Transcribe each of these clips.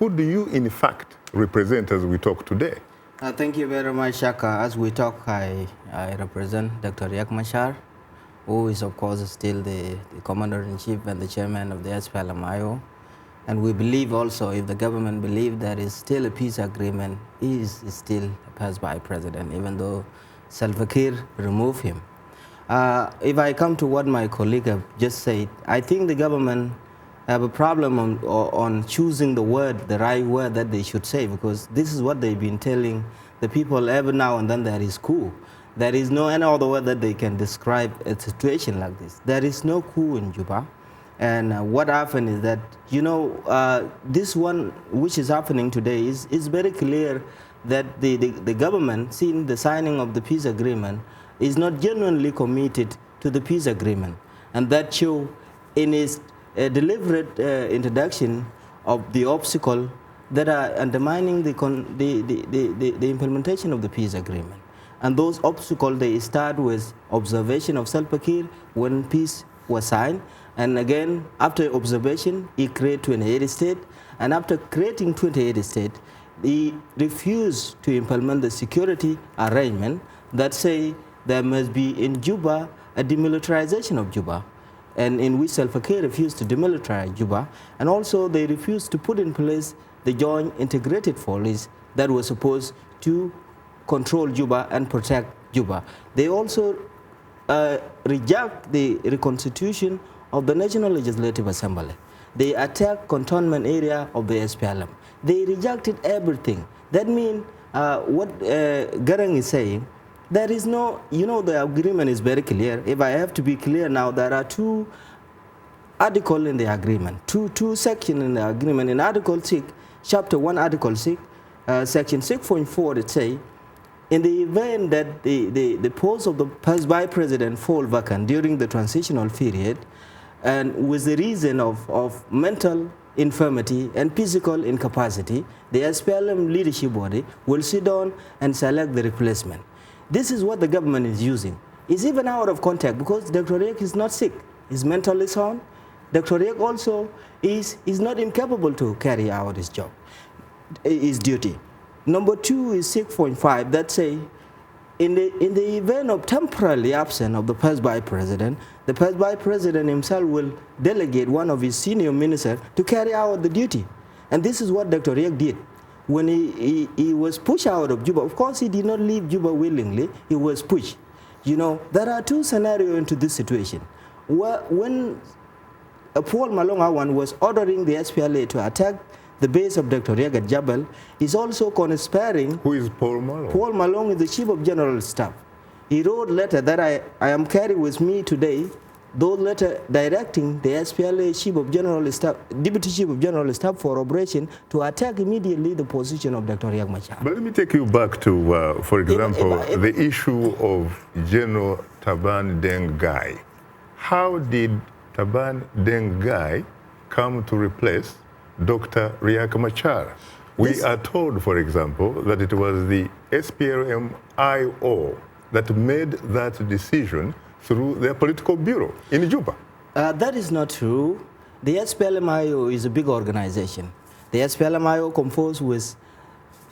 Who do you, in fact, represent as we talk today? Thank you very much, Shaka. As we talk, I represent Dr. Reath Muoch, who is, of course, still the Commander-in-Chief and the Chairman of the SPLA. And we believe also, if the government believes there is still a peace agreement, he is still a pass-by president, even though Salva Kiir removed him. If I come to what my colleague have just said, I think the government have a problem on choosing the right word that they should say, because this is what they've been telling the people every now and then: there is coup. There is no any other word that they can describe a situation like this. There is no coup in Juba. And what happened is that, you know, this one which is happening today is very clear that the government, seeing the signing of the peace agreement, is not genuinely committed to the peace agreement. And that show in its deliberate introduction of the obstacle that are undermining the implementation of the peace agreement. And those obstacles, they start with observation of Salva Kiir when peace was signed. And again, after observation, he created 28 states. And after creating 28 states, he refused to implement the security arrangement that say there must be in Juba a demilitarization of Juba, and in which Salva Kiir refused to demilitarize Juba. And also they refused to put in place the joint integrated force that was supposed to control Juba and protect Juba. They also reject the reconstitution of the National Legislative Assembly. They attack cantonment area of the SPLM. They rejected everything. That means what Garang is saying, there is no, you know, the agreement is very clear. If I have to be clear now, there are two articles in the agreement, two sections in the agreement. In Article 6, Chapter 1, Article 6, Section 6.4, it says, in the event that the post of the pass-by president fall vacant during the transitional period, and with the reason of mental infirmity and physical incapacity, the SPLM leadership body will sit down and select the replacement. This is what the government is using. It's even out of context, because Dr. Reath is not sick. He's mentally sound. Dr. Reath also is not incapable to carry out his job, his duty. Number 2 is 6.5 that say, in the event of temporarily absent of the pass-by president, the pass-by president himself will delegate one of his senior ministers to carry out the duty. And this is what Dr. Reath did. When he was pushed out of Juba, of course he did not leave Juba willingly, he was pushed. You know, there are two scenarios into this situation. When Paul Malong was ordering the SPLA to attack the base of Dr. Reath at Jabal, is also conspiring. Who is Paul Malong? Paul Malong is the Chief of General Staff. He wrote a letter that I am carrying with me today, those letter directing the SPLA Chief of General Staff, Deputy Chief of General Staff for operation to attack immediately the position of Dr. Reath Muoch. But let me take you back to, for example, the issue of General Taban Deng Gai. How did Taban Deng Gai come to replace Dr. Reath Muoch? We are told, for example, that it was the SPLM-IO that made that decision through their political bureau in Juba. That is not true. The SPLM-IO is a big organization. The SPLM-IO composed with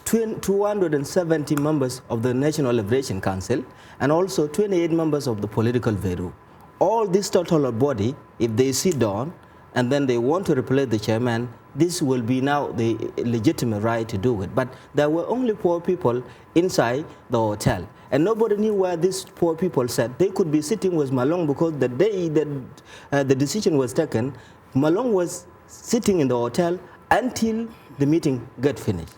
270 members of the National Liberation Council and also 28 members of the political bureau. All this total body, if they sit down and then they want to replace the chairman, this will be now the legitimate right to do it. But there were only 4 people inside the hotel. And nobody knew where these 4 people sat. They could be sitting with Malong, because the day that the decision was taken, Malong was sitting in the hotel until the meeting got finished.